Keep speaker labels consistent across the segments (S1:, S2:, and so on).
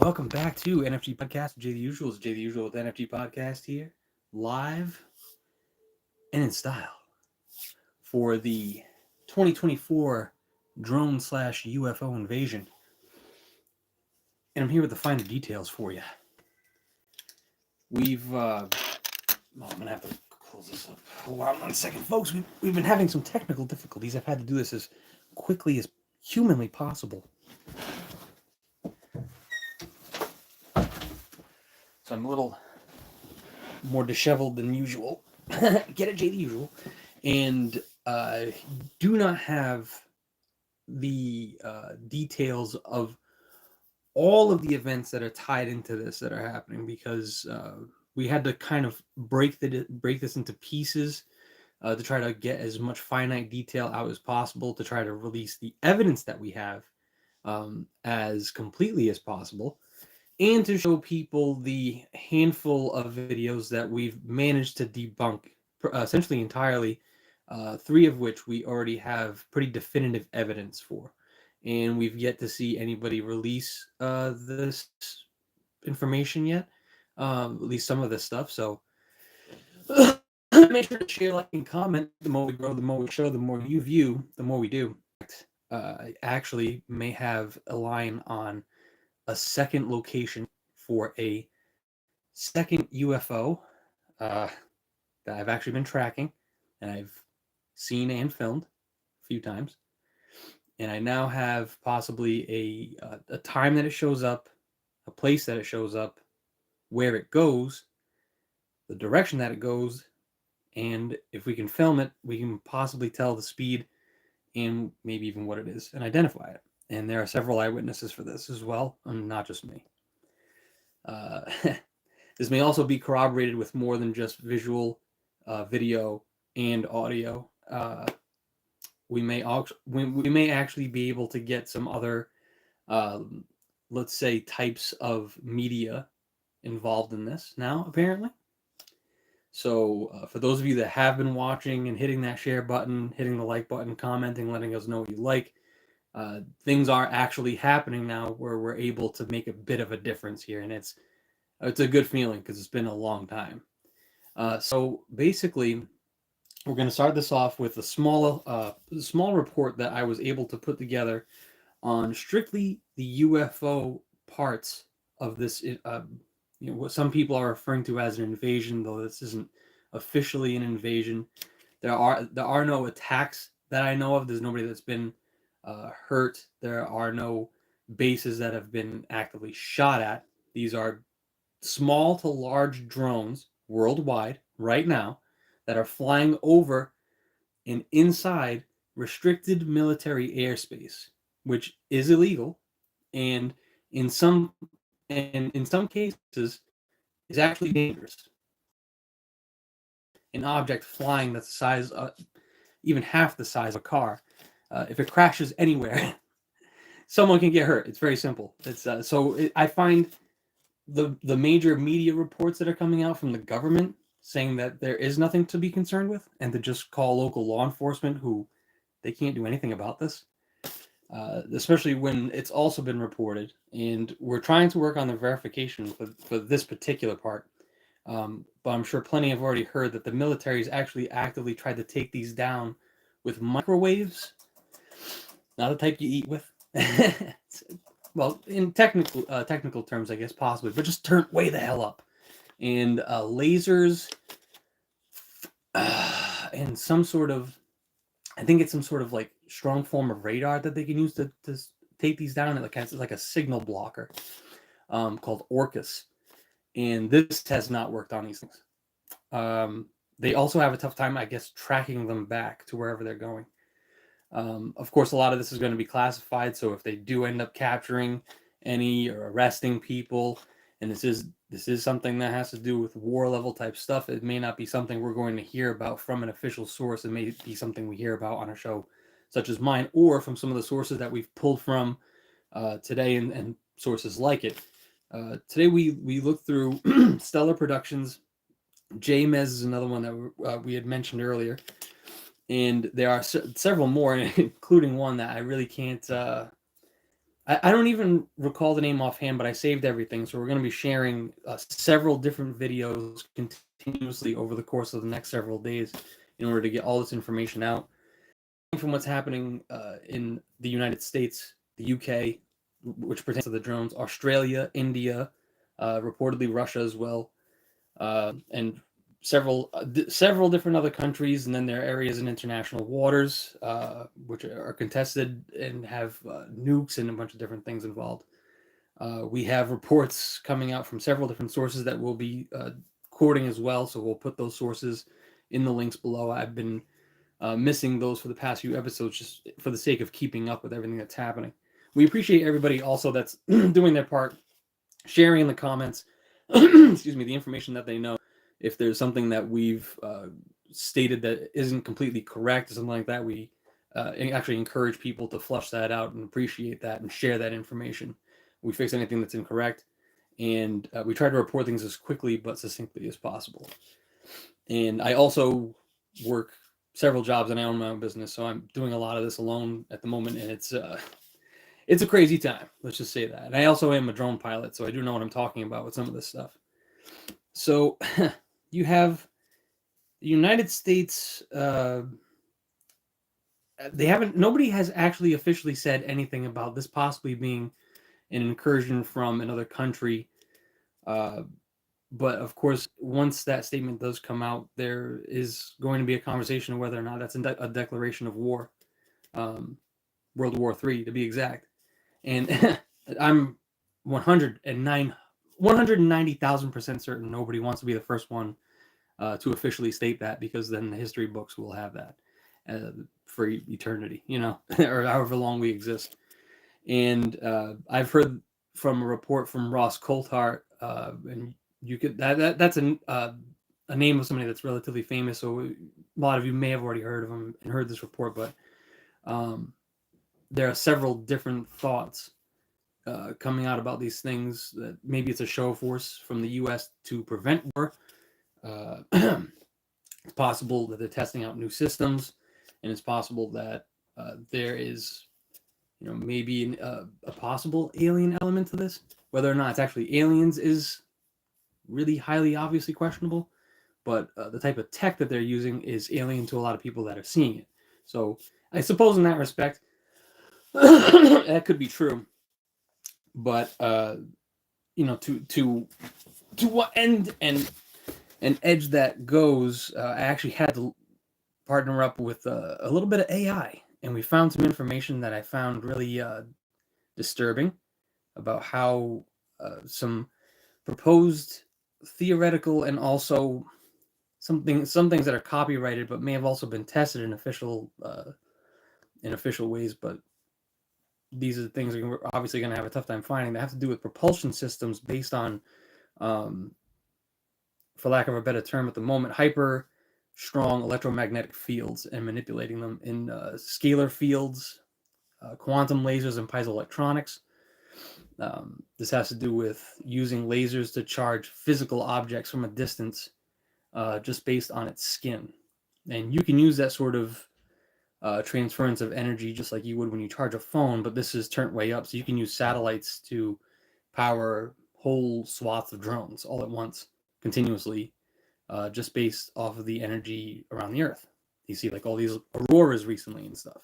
S1: Welcome back to NFG Podcast with Jay the Usual. It's Jay the Usual with NFG Podcast here, live and in style for the 2024 drone/UFO invasion. And I'm here with the finer details for you. I'm going to have to close this up. Hold on 1 second, folks. We've been having some technical difficulties. I've had to do this as quickly as humanly possible. So I'm a little more disheveled than usual. Get it, Jay the Usual. And do not have the details of all of the events that are tied into this that are happening, because we had to kind of break this into pieces to try to get as much finite detail out as possible, to try to release the evidence that we have as completely as possible, and to show people the handful of videos that we've managed to debunk essentially entirely, 3 of which we already have pretty definitive evidence for. And we've yet to see anybody release this information yet, at least some of this stuff. So make sure to share, like, and comment. The more we grow, the more we show, the more you view, the more we do. I actually may have a line on a second location for a second UFO that I've actually been tracking, and I've seen and filmed a few times. And I now have possibly a time that it shows up, a place that it shows up, where it goes, the direction that it goes, and if we can film it, we can possibly tell the speed and maybe even what it is and identify it. And there are several eyewitnesses for this as well, not just me. This may also be corroborated with more than just visual, video, and audio. We may actually be able to get some other, let's say, types of media involved in this now, apparently. So for those of you that have been watching and hitting that share button, hitting the like button, commenting, letting us know what you like, things are actually happening now where we're able to make a bit of a difference here. And it's a good feeling because it's been a long time. So basically, we're going to start this off with a small report that I was able to put together on strictly the UFO parts of this, what some people are referring to as an invasion, though this isn't officially an invasion. There are no attacks that I know of. There's nobody that's been hurt. There are no bases that have been actively shot at. These are small to large drones worldwide right now that are flying over and inside restricted military airspace, which is illegal, and in some cases is actually dangerous. An object flying that's the size, even half the size of a car, if it crashes anywhere, someone can get hurt. It's very simple. I find the major media reports that are coming out from the government saying that there is nothing to be concerned with, and to just call local law enforcement, who they can't do anything about this, especially when it's also been reported. And we're trying to work on the verification for this particular part. But I'm sure plenty have already heard that the military has actually actively tried to take these down with microwaves, not the type you eat with. Well, in technical terms, I guess, possibly, but just turn way the hell up. And lasers, and some sort of, I think it's some sort of like strong form of radar that they can use to take these down. It's like a signal blocker called Orcus. And this has not worked on these things. They also have a tough time, I guess, tracking them back to wherever they're going. Of course, a lot of this is going to be classified, so if they do end up capturing any or arresting people, and this is something that has to do with war level type stuff, it may not be something we're going to hear about from an official source. It may be something we hear about on a show such as mine, or from some of the sources that we've pulled from today, and sources like it. Today we looked through Stellar Productions. JMEZ is another one that we had mentioned earlier. And there are several more, including one that I really can't I don't even recall the name offhand, but I saved everything. So we're going to be sharing several different videos continuously over the course of the next several days in order to get all this information out. From what's happening in the United States, the UK, which pertains to the drones, Australia, India, reportedly Russia as well, and several different other countries, and then there are areas in international waters which are contested and have nukes and a bunch of different things involved. We have reports coming out from several different sources that we'll be quoting as well, so we'll put those sources in the links below. I've been missing those for the past few episodes just for the sake of keeping up with everything that's happening. We appreciate everybody also that's doing their part, sharing in the comments, excuse me, the information that they know. If there's something that we've stated that isn't completely correct or something like that, we actually encourage people to flush that out and appreciate that and share that information. We fix anything that's incorrect, and we try to report things as quickly but succinctly as possible. And I also work several jobs and I own my own business, so I'm doing a lot of this alone at the moment, and it's a crazy time. Let's just say that. And I also am a drone pilot, so I do know what I'm talking about with some of this stuff. So you have the United States. Nobody has actually officially said anything about this possibly being an incursion from another country. But of course, once that statement does come out, there is going to be a conversation of whether or not that's a declaration of war, World War III to be exact. And I'm 190,000% certain nobody wants to be the first one to officially state that, because then the history books will have that for eternity, or however long we exist. And I've heard from a report from Ross Coulthart, and you could that's a name of somebody that's relatively famous, so a lot of you may have already heard of him and heard this report, but there are several different thoughts coming out about these things, that maybe it's a show of force from the U.S. to prevent war. It's possible that they're testing out new systems, and it's possible that there is maybe a possible alien element to this. Whether or not it's actually aliens is really highly obviously questionable, but the type of tech that they're using is alien to a lot of people that are seeing it. So I suppose in that respect, that could be true. But to what end and edge that goes, I actually had to partner up with a little bit of AI, and we found some information that I found really disturbing about how some proposed theoretical and also some things that are copyrighted but may have also been tested in official ways, but these are the things we're obviously going to have a tough time finding. They have to do with propulsion systems based on, for lack of a better term at the moment, hyper strong electromagnetic fields, and manipulating them in scalar fields, quantum lasers, and piezoelectronics. This has to do with using lasers to charge physical objects from a distance just based on its skin. And you can use that sort of transference of energy just like you would when you charge a phone, but this is turned way up. So you can use satellites to power whole swaths of drones all at once, continuously, just based off of the energy around the Earth. You see like all these auroras recently and stuff.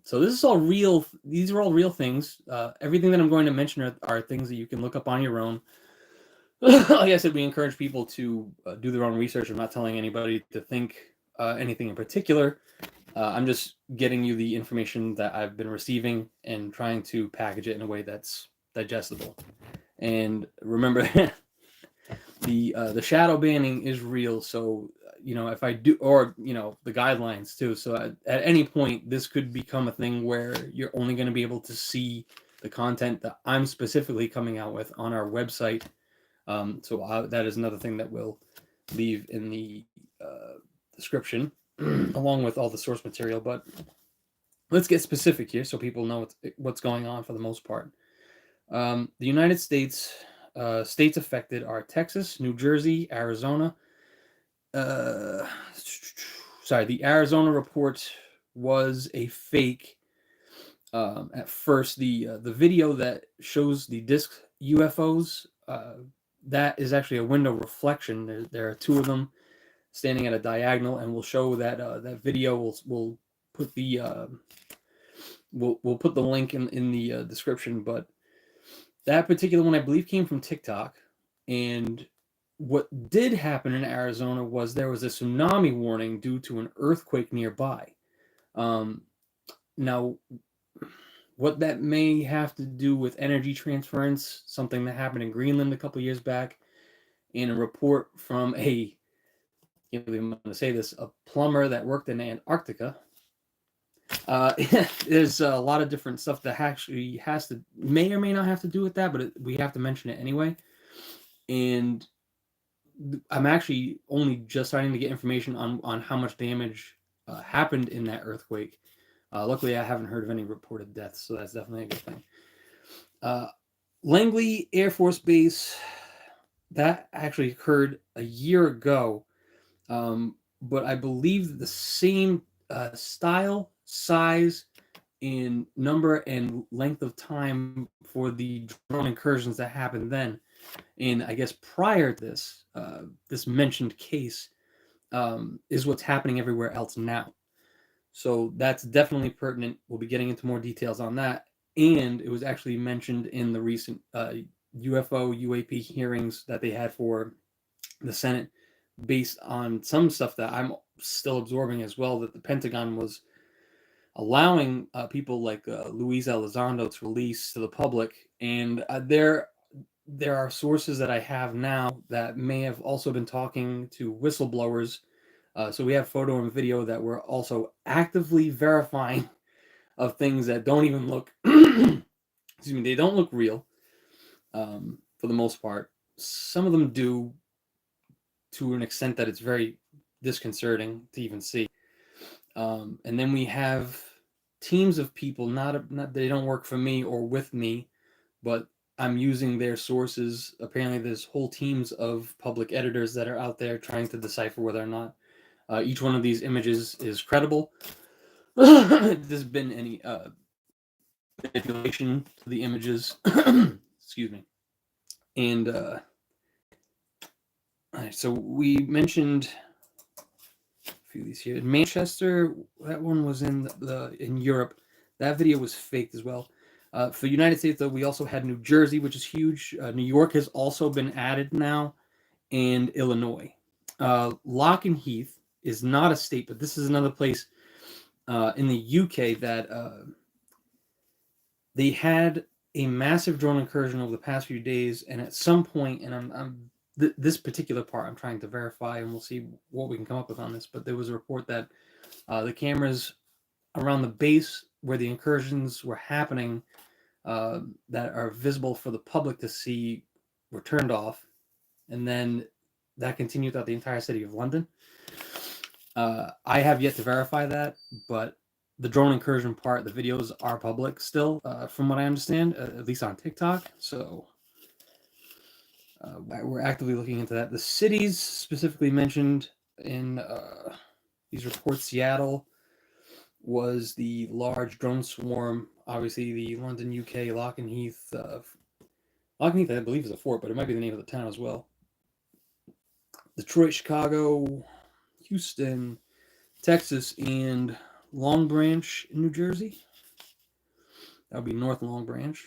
S1: So this is all real. These are all real things. Everything that I'm going to mention are things that you can look up on your own. Like I said, we encourage people to do their own research. I'm not telling anybody to think anything in particular. I'm just getting you the information that I've been receiving and trying to package it in a way that's digestible. And remember, the shadow banning is real. So if I do, or the guidelines too. So at any point, this could become a thing where you're only going to be able to see the content that I'm specifically coming out with on our website. So that is another thing that we'll leave in the description along with all the source material. But let's get specific here so people know what's going on for the most part. The United States, states affected are Texas, New Jersey, Arizona. The Arizona report was a fake. At first, the video that shows the disc UFOs, that is actually a window reflection. There are two of them standing at a diagonal, and we'll show that that video. We'll put the we'll put the link in the description. But that particular one, I believe, came from TikTok. And what did happen in Arizona was there was a tsunami warning due to an earthquake nearby. Now, what that may have to do with energy transference, something that happened in Greenland a couple years back, and a report from a, I can't believe I'm going to say this, a plumber that worked in Antarctica. There's a lot of different stuff that actually may or may not have to do with that, but we have to mention it anyway. And I'm actually only just starting to get information on how much damage happened in that earthquake. Luckily, I haven't heard of any reported deaths, so that's definitely a good thing. Langley Air Force Base, that actually occurred a year ago, but I believe the same style, size, and number and length of time for the drone incursions that happened then. And I guess prior to this, this mentioned case is what's happening everywhere else now. So that's definitely pertinent. We'll be getting into more details on that. And it was actually mentioned in the recent UFO, UAP hearings that they had for the Senate, based on some stuff that I'm still absorbing as well, that the Pentagon was allowing people like Luis Elizondo to release to the public. And there are sources that I have now that may have also been talking to whistleblowers. So we have photo and video that we're also actively verifying of things that don't even look, excuse me, they don't look real for the most part. Some of them do, to an extent that it's very disconcerting to even see. And then we have teams of people, not they don't work for me or with me, but I'm using their sources. Apparently, there's whole teams of public editors that are out there trying to decipher whether or not each one of these images is credible. There's been any manipulation to the images. Excuse me. And all right, so we mentioned a few of these here. In Manchester, that one was in Europe. That video was faked as well. For the United States, though, we also had New Jersey, which is huge. New York has also been added now, and Illinois. Lock and Heath is not a state, but this is another place in the UK that they had a massive drone incursion over the past few days, and at some point, and this particular part I'm trying to verify, and we'll see what we can come up with on this, but there was a report that the cameras around the base where the incursions were happening that are visible for the public to see were turned off, and then that continued throughout the entire city of London. I have yet to verify that, but the drone incursion part, the videos are public still, from what I understand, at least on TikTok. So we're actively looking into that. The cities specifically mentioned in these reports, Seattle was the large drone swarm. Obviously, the London, UK, Lock and Heath. Lock and Heath, I believe, is a fort, but it might be the name of the town as well. Detroit, Chicago, Houston, Texas, and Long Branch, New Jersey. That would be North Long Branch,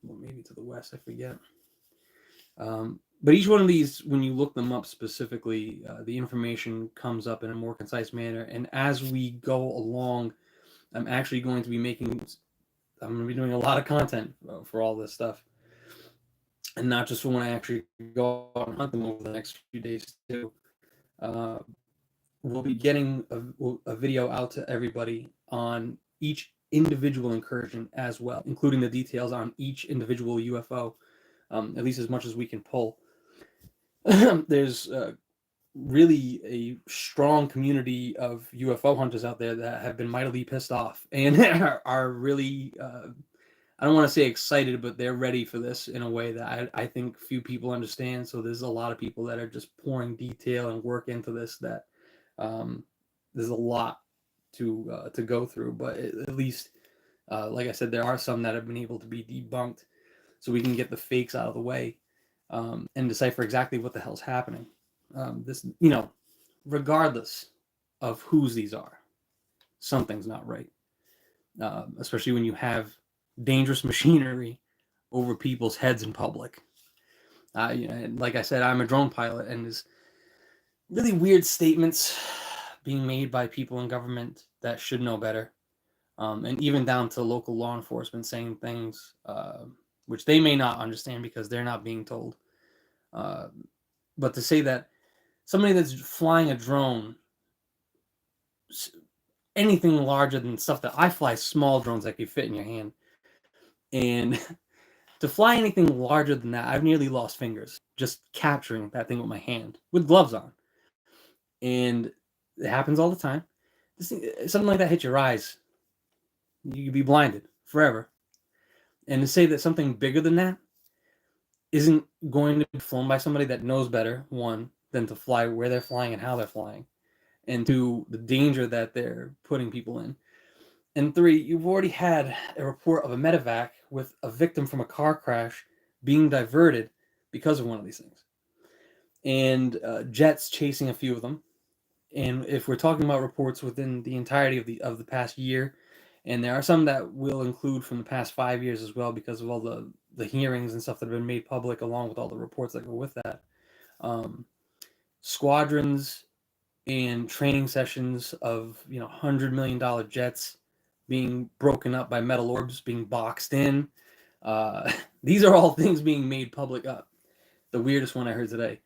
S1: well, maybe to the west, I forget. But each one of these, when you look them up specifically, the information comes up in a more concise manner. And as we go along, I'm actually going to be doing a lot of content for all this stuff. And not just for when I actually go out and hunt them over the next few days, too. We'll be getting a video out to everybody on each individual incursion as well, including the details on each individual UFO, at least as much as we can pull. There's really a strong community of UFO hunters out there that have been mightily pissed off and are really, I don't want to say excited, but they're ready for this in a way that I think few people understand. So there's a lot of people that are just pouring detail and work into this that there's a lot to go through, but at least Like I said, there are some that have been able to be debunked, so we can get the fakes out of the way, and decipher exactly what the hell's happening. This, regardless of whose these are, something's not right. Especially when you have dangerous machinery over people's heads in public. Like I said, I'm a drone pilot, and there's really weird statements being made by people in government that should know better, and even down to local law enforcement saying things which they may not understand because they're not being told. But to say that somebody that's flying a drone, anything larger than stuff that I fly, small drones that could fit in your hand, and to fly anything larger than that, I've nearly lost fingers just capturing that thing with my hand with gloves on. And it happens all the time. Something like that hits your eyes, you could be blinded forever. And to say that something bigger than that isn't going to be flown by somebody that knows better, one, than to fly where they're flying and how they're flying, and two, the danger that they're putting people in. And three, you've already had a report of a medevac with a victim from a car crash being diverted because of one of these things. And jets chasing a few of them. And if we're talking about reports within the entirety of the past year, and there are some that will include from the past 5 years as well because of all the hearings and stuff that have been made public along with all the reports that go with that. Squadrons and training sessions of $100 million jets being broken up by metal orbs, being boxed in. These are all things being made public up. The weirdest one I heard today.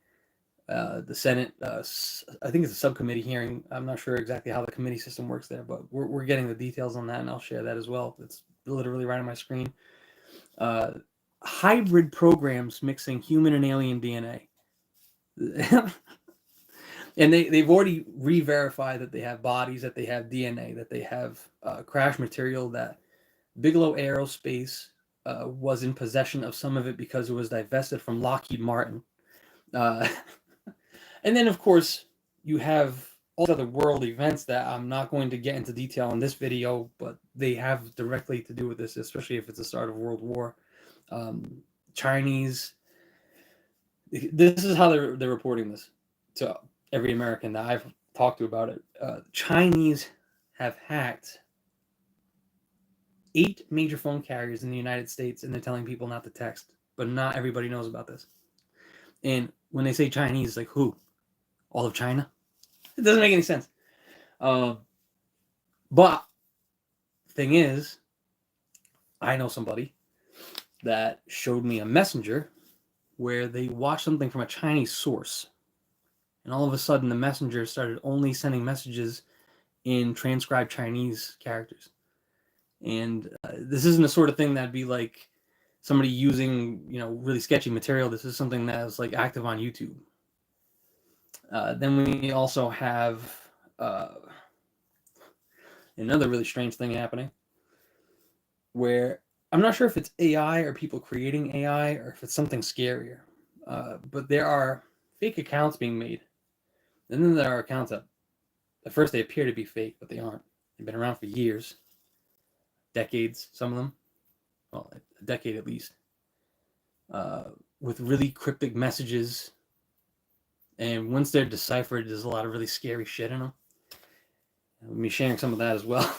S1: The Senate, I think it's a subcommittee hearing. I'm not sure exactly how the committee system works there, but we're getting the details on that, and I'll share that as well. It's literally right on my screen. Hybrid programs mixing human and alien DNA. And they've already re-verified that they have bodies, that they have DNA, that they have crash material, that Bigelow Aerospace was in possession of some of it because it was divested from Lockheed Martin. And then, of course, you have all the other world events that I'm not going to get into detail in this video, but they have directly to do with this, especially if it's the start of World War. Chinese, this is how they're reporting this to every American that I've talked to about it. Chinese have hacked 8 major phone carriers in the United States, and they're telling people not to text, but not everybody knows about this. And when they say Chinese, like who? All of China? It doesn't make any sense. But thing is, I know somebody that showed me a messenger where they watched something from a Chinese source, and all of a sudden the messenger started only sending messages in transcribed Chinese characters. And this isn't the sort of thing that'd be like somebody using really sketchy material. This is something that's like active on YouTube. Then we also have another really strange thing happening where I'm not sure if it's AI or people creating AI or if it's something scarier. But there are fake accounts being made. And then there are accounts that at first they appear to be fake, but they aren't. They've been around for years, decades, some of them. Well, a decade at least. With really cryptic messages. And once they're deciphered, there's a lot of really scary shit in them. I'm be sharing some of that as well.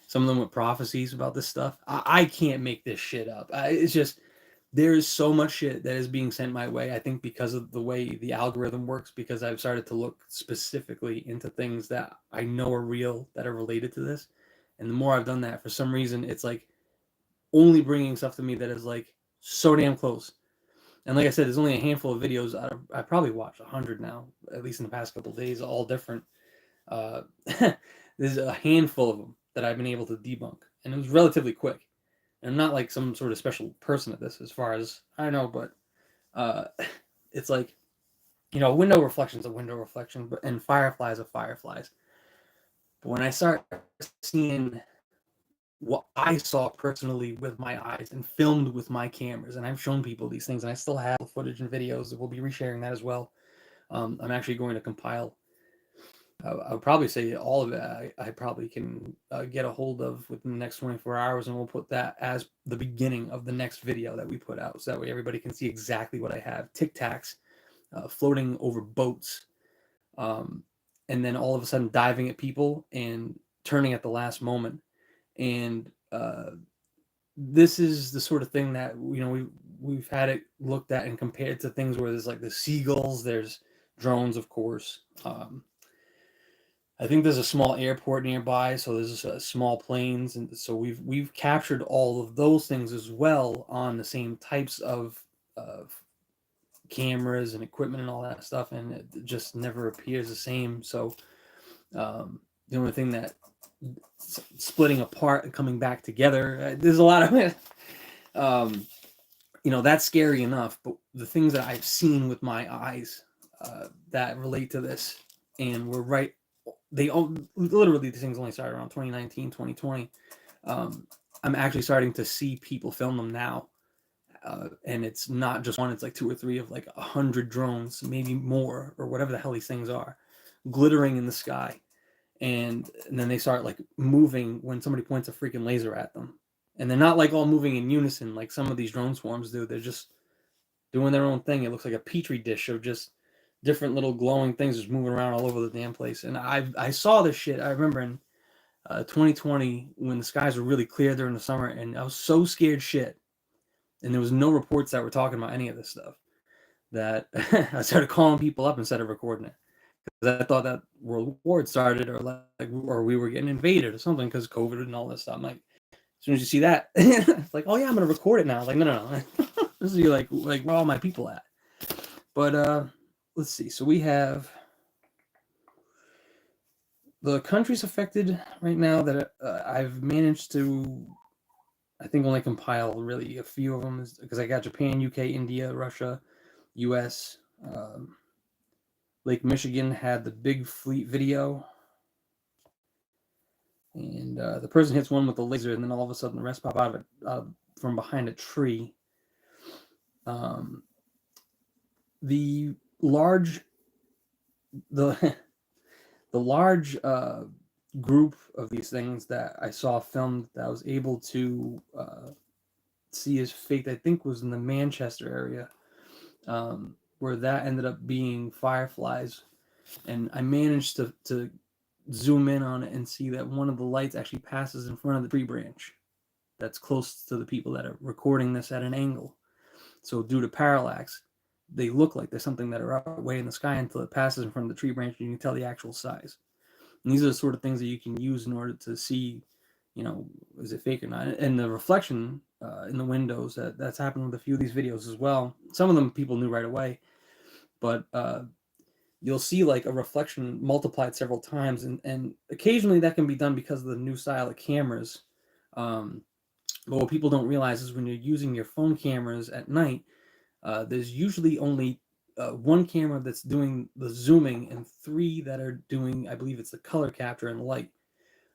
S1: Some of them with prophecies about this stuff. I can't make this shit up. It's just, there is so much shit that is being sent my way. I think because of the way the algorithm works, because I've started to look specifically into things that I know are real, that are related to this. And the more I've done that, for some reason, it's like only bringing stuff to me that is like so damn close. And like I said, there's only a handful of videos. I probably watched 100 now, at least in the past couple of days, all different. There's a handful of them that I've been able to debunk, and it was relatively quick. And I'm not like some sort of special person at this, as far as I know, but it's like, window reflection's a window reflection, and fireflies are fireflies. But when I start seeing what I saw personally with my eyes and filmed with my cameras, and I've shown people these things, and I still have footage and videos. We'll be resharing that as well. I'm actually going to compile I would probably say all of it I probably can get a hold of within the next 24 hours, and we'll put that as the beginning of the next video that we put out, so that way everybody can see exactly what I have. Tic Tacs floating over boats, um, and then all of a sudden diving at people and turning at the last moment. And this is the sort of thing that, you know, we've had it looked at and compared to things where there's like the seagulls, there's drones, of course. I think there's a small airport nearby, so there's small planes, and so we've captured all of those things as well on the same types of cameras and equipment and all that stuff, and it just never appears the same. So the only thing that splitting apart and coming back together, there's a lot of you know, that's scary enough, but the things that I've seen with my eyes that relate to this, and we're right, they all literally, these things only started around 2019, 2020. I'm actually starting to see people film them now. And it's not just one, it's like 2 or 3 of like 100 drones, maybe more, or whatever the hell these things are, glittering in the sky. And then they start like moving when somebody points a freaking laser at them. And they're not like all moving in unison like some of these drone swarms do. They're just doing their own thing. It looks like a petri dish of just different little glowing things just moving around all over the damn place. And I saw this shit. I remember in 2020 when the skies were really clear during the summer, and I was so scared shit. And there was no reports that were talking about any of this stuff, that I started calling people up instead of recording it, because I thought that World War had started, or we were getting invaded or something because COVID and all this stuff. I'm like, as soon as you see that, it's like, oh yeah, I'm gonna record it now. Like, no. This is like where all my people at. But let's see. So we have the countries affected right now that I've managed to, I think, only compile really a few of them, because I got Japan, UK, India, Russia, US. Lake Michigan had the big fleet video, and the person hits one with a laser, and then all of a sudden the rest pop out of it from behind a tree. The large group of these things that I saw filmed that I was able to see as faked, I think, was in the Manchester area, where that ended up being fireflies. And I managed to zoom in on it and see that one of the lights actually passes in front of the tree branch that's close to the people that are recording this at an angle. So due to parallax, they look like there's something that are up way in the sky until it passes in front of the tree branch, and you can tell the actual size. And these are the sort of things that you can use in order to see, you know, is it fake or not. And the reflection in the windows, that's happened with a few of these videos as well. Some of them people knew right away, but you'll see like a reflection multiplied several times, and occasionally that can be done because of the new style of cameras. But what people don't realize is when you're using your phone cameras at night, there's usually only 1 camera that's doing the zooming, and 3 that are doing, I believe it's the color capture and the light,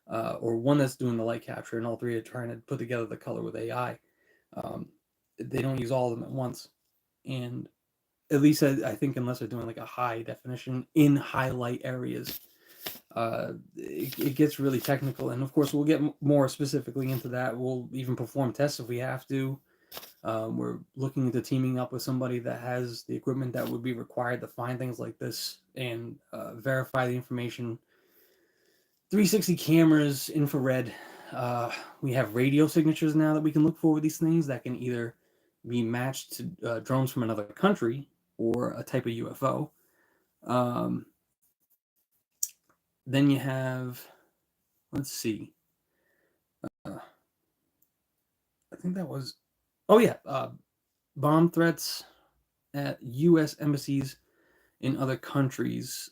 S1: or 1 that's doing the light capture, and all 3 are trying to put together the color with AI. They don't use all of them at once, and at least I think, unless they're doing like a high definition in highlight areas, it gets really technical. And of course, we'll get more specifically into that. We'll even perform tests if we have to. We're looking into teaming up with somebody that has the equipment that would be required to find things like this and verify the information. 360 cameras, infrared. We have radio signatures now that we can look for with these things that can either be matched to drones from another country or a type of UFO. Then you have, let's see, I think that was, oh yeah, bomb threats at U.S. embassies in other countries.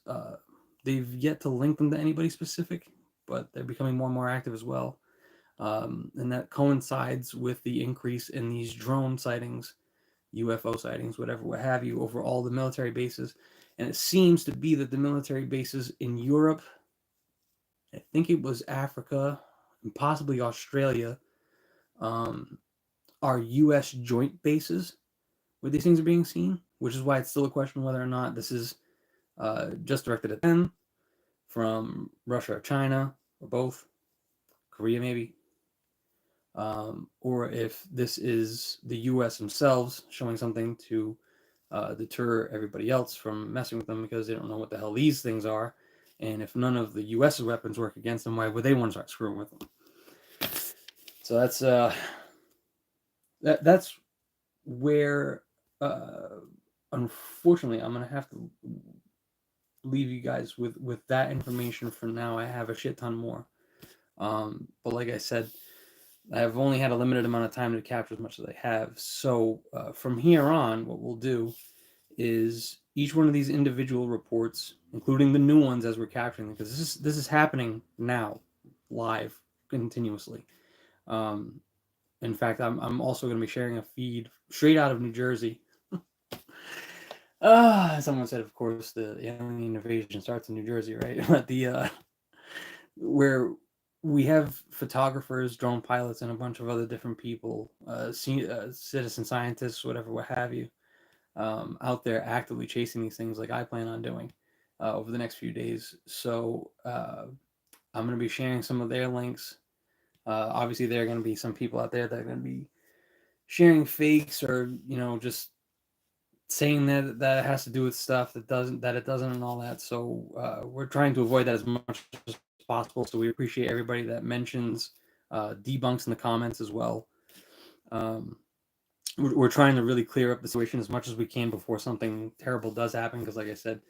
S1: They've yet to link them to anybody specific, but they're becoming more and more active as well. And that coincides with the increase in these drone sightings, UFO sightings, whatever, what have you, over all the military bases. And it seems to be that the military bases in Europe, I think it was Africa, and possibly Australia, are U.S. joint bases where these things are being seen, which is why it's still a question whether or not this is just directed at them, from Russia or China, or both, Korea maybe, or if this is the U.S. themselves showing something to deter everybody else from messing with them because they don't know what the hell these things are. And if none of the U.S.'s weapons work against them, why would they want to start screwing with them? So that's where, unfortunately, I'm gonna have to leave you guys with that information for now. I have a shit ton more, but like I said, I've only had a limited amount of time to capture as much as I have. So from here on, what we'll do is each one of these individual reports, including the new ones as we're capturing them, because this is happening now, live, continuously. In fact, I'm also going to be sharing a feed straight out of New Jersey. Someone said, of course, the alien invasion starts in New Jersey, right? But where we have photographers, drone pilots, and a bunch of other different people, citizen scientists, whatever, what have you, out there actively chasing these things like I plan on doing over the next few days. So I'm going to be sharing some of their links. Obviously, there are going to be some people out there that are going to be sharing fakes, or just saying that it has to do with stuff that it doesn't, and all that. So we're trying to avoid that as much as possible. So we appreciate everybody that mentions debunks in the comments as well. We're trying to really clear up the situation as much as we can before something terrible does happen, because like I said,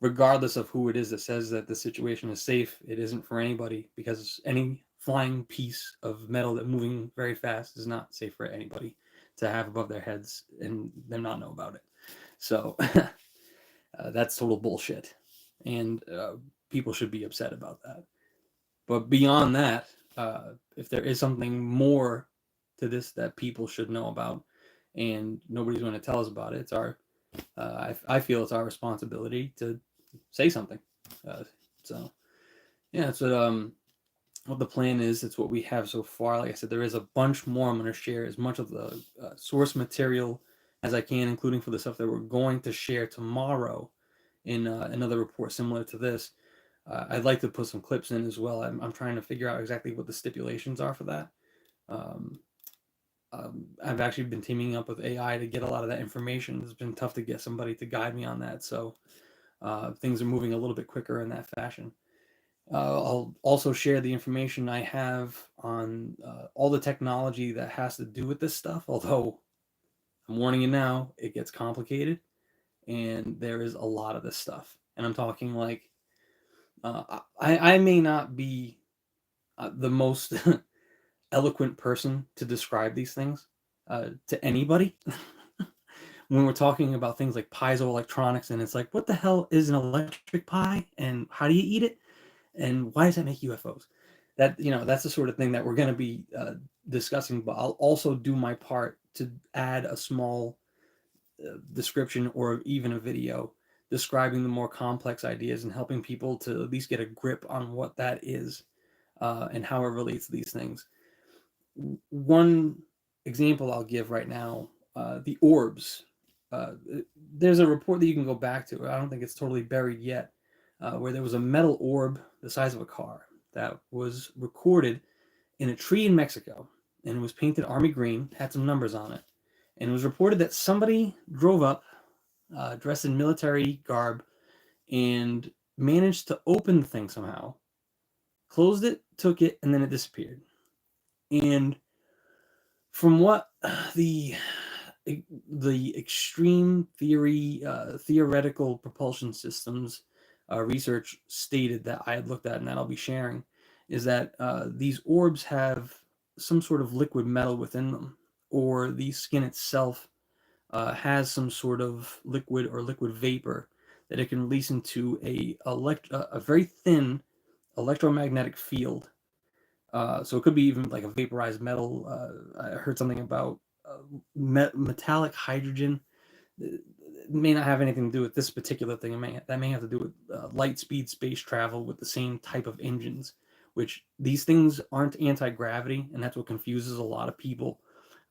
S1: regardless of who it is that says that the situation is safe, it isn't for anybody, because any flying piece of metal that moving very fast is not safe for anybody to have above their heads and them not know about it. So that's total bullshit, and people should be upset about that. But beyond that, if there is something more to this that people should know about, and nobody's going to tell us about it, it's our I feel it's our responsibility to say something. So yeah, that's what the plan is. It's what we have so far. Like I said, there is a bunch more. I'm going to share as much of the source material as I can, including for the stuff that we're going to share tomorrow in another report similar to this. I'd like to put some clips in as well. I'm trying to figure out exactly what the stipulations are for that. I've actually been teaming up with AI to get a lot of that information. It's been tough to get somebody to guide me on that. So things are moving a little bit quicker in that fashion. I'll also share the information I have on all the technology that has to do with this stuff, although I'm warning you now, it gets complicated, and there is a lot of this stuff. And I'm talking like, I may not be the most eloquent person to describe these things to anybody. When we're talking about things like piezoelectronics, and it's like, what the hell is an electric pie, and how do you eat it, and why does that make UFOs? That's the sort of thing that we're going to be discussing. But I'll also do my part to add a small description, or even a video describing the more complex ideas and helping people to at least get a grip on what that is and how it relates to these things. One example I'll give right now, the orbs. There's a report that you can go back to. I don't think it's totally buried yet, where there was a metal orb the size of a car that was recorded in a tree in Mexico, and it was painted army green, had some numbers on it, and it was reported that somebody drove up dressed in military garb and managed to open the thing somehow, closed it, took it, and then it disappeared. And from what the extreme theoretical propulsion systems research stated that I had looked at and that I'll be sharing, is that these orbs have some sort of liquid metal within them, or the skin itself has some sort of liquid or liquid vapor that it can release into a very thin electromagnetic field. So it could be even like a vaporized metal. I heard something about metallic hydrogen. It may not have anything to do with this particular thing. That may have to do with light speed space travel with the same type of engines, which these things aren't anti-gravity, and that's what confuses a lot of people.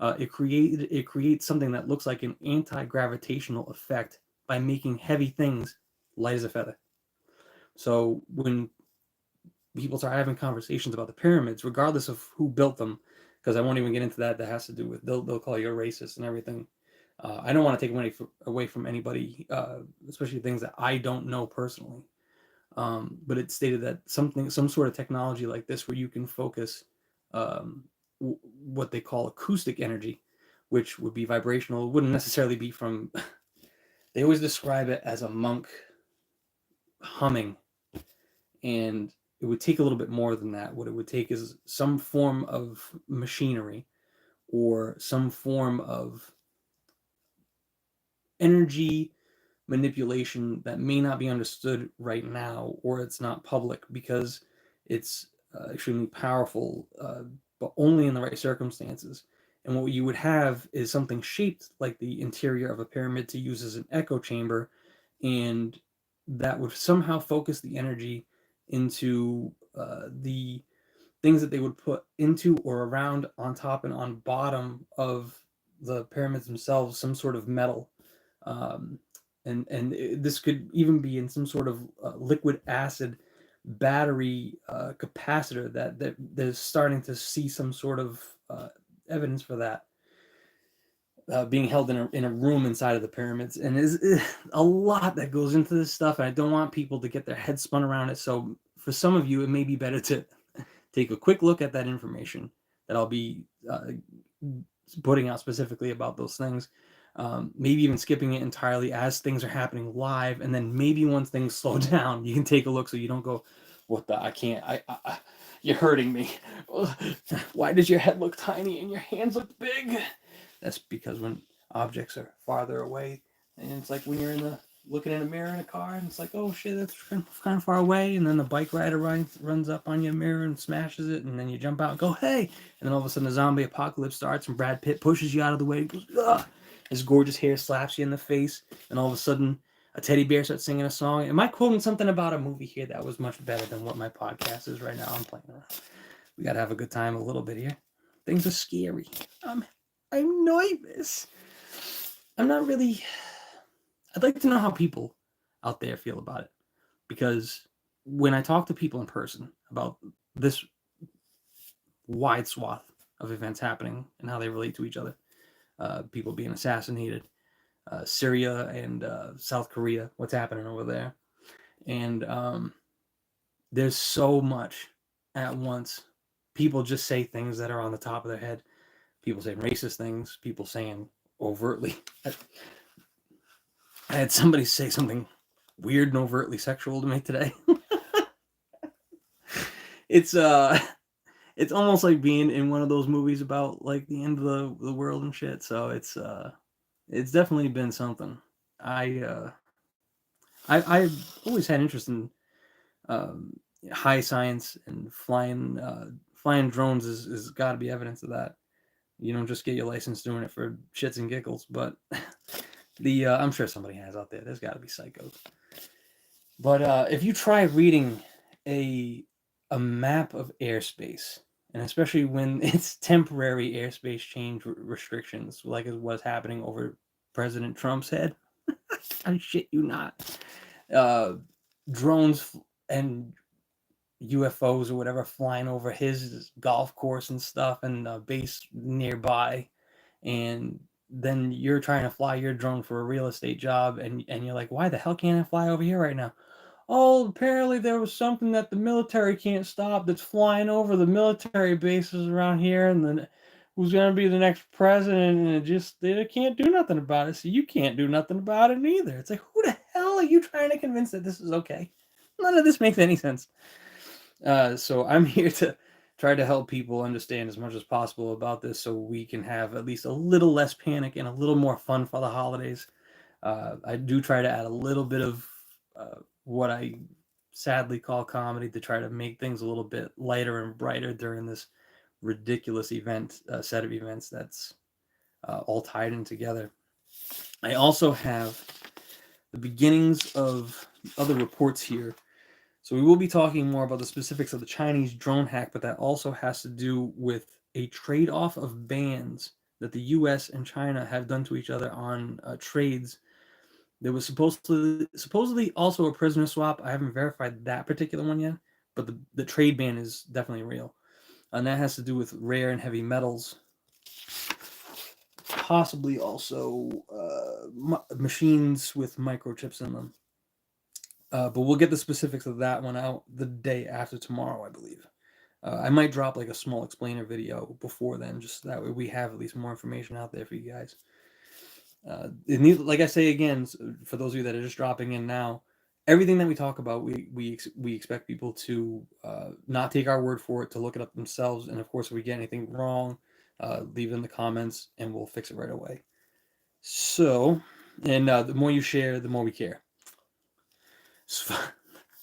S1: It creates something that looks like an anti-gravitational effect by making heavy things light as a feather. So when people start having conversations about the pyramids, regardless of who built them, because I won't even get into that. That has to do with they'll call you a racist and everything. I don't want to take away from anybody, especially things that I don't know personally. But it stated that some sort of technology like this, where you can focus um, what they call acoustic energy, which would be vibrational, wouldn't necessarily be from. They always describe it as a monk humming, and it would take a little bit more than that. What it would take is some form of machinery or some form of energy manipulation that may not be understood right now, or it's not public because it's extremely powerful, but only in the right circumstances. And what you would have is something shaped like the interior of a pyramid to use as an echo chamber, and that would somehow focus the energy into the things that they would put into or around, on top and on bottom of the pyramids themselves, some sort of metal. Um, and this could even be in some sort of liquid acid battery capacitor that they're starting to see some sort of evidence for that being held in a room inside of the pyramids. And is a lot that goes into this stuff, and I don't want people to get their heads spun around it. So for some of you, it may be better to take a quick look at that information that I'll be putting out specifically about those things. Maybe even skipping it entirely as things are happening live, and then maybe once things slow down, you can take a look so you don't go, "What the? I can't. You're hurting me. Why does your head look tiny and your hands look big?" That's because when objects are farther away, and it's like when you're looking in a mirror in a car, and it's like, oh shit, that's kind of far away, and then the bike rider runs up on your mirror and smashes it, and then you jump out and go, hey, and then all of a sudden the zombie apocalypse starts, and Brad Pitt pushes you out of the way, and goes, ugh! His gorgeous hair slaps you in the face, and all of a sudden a teddy bear starts singing a song. Am I quoting something about a movie here that was much better than what my podcast is right now? I'm playing around. We gotta have a good time a little bit here. Things are scary. I'm nervous. I'm not really. I'd like to know how people out there feel about it, because when I talk to people in person about this wide swath of events happening and how they relate to each other, people being assassinated, Syria and South Korea, what's happening over there, and there's so much at once. People just say things that are on the top of their head. People saying racist things. People saying overtly. I had somebody say something weird and overtly sexual to me today. It's almost like being in one of those movies about like the end of the world and shit. So it's definitely been something. I've always had interest in high science, and flying drones is got to be evidence of that. You don't just get your license doing it for shits and giggles, but I'm sure somebody has out there. There's got to be psychos. But if you try reading a map of airspace, and especially when it's temporary airspace change restrictions, like what's happening over President Trump's head, I shit you not. Drones and UFOs or whatever flying over his golf course and stuff, and a base nearby, and then you're trying to fly your drone for a real estate job, and you're like, why the hell can't I fly over here right now? Oh, apparently there was something that the military can't stop that's flying over the military bases around here, and then who's going to be the next president, and they can't do nothing about it, so you can't do nothing about it either. It's like, who the hell are you trying to convince that this is okay? None of this makes any sense. So I'm here to try to help people understand as much as possible about this, so we can have at least a little less panic and a little more fun for the holidays. I do try to add a little bit of what I sadly call comedy to try to make things a little bit lighter and brighter during this ridiculous set of events that's all tied in together. I also have the beginnings of other reports here. So we will be talking more about the specifics of the Chinese drone hack, but that also has to do with a trade-off of bans that the U.S. and China have done to each other on trades There was supposedly also a prisoner swap. I haven't verified that particular one yet, but the trade ban is definitely real. And that has to do with rare and heavy metals. Possibly also machines with microchips in them. But we'll get the specifics of that one out the day after tomorrow, I believe. I might drop like a small explainer video before then, just that way we have at least more information out there for you guys. Like I say again, for those of you that are just dropping in now, everything that we talk about, we expect people to not take our word for it, to look it up themselves. And of course, if we get anything wrong, leave it in the comments and we'll fix it right away. So, and the more you share, the more we care. So,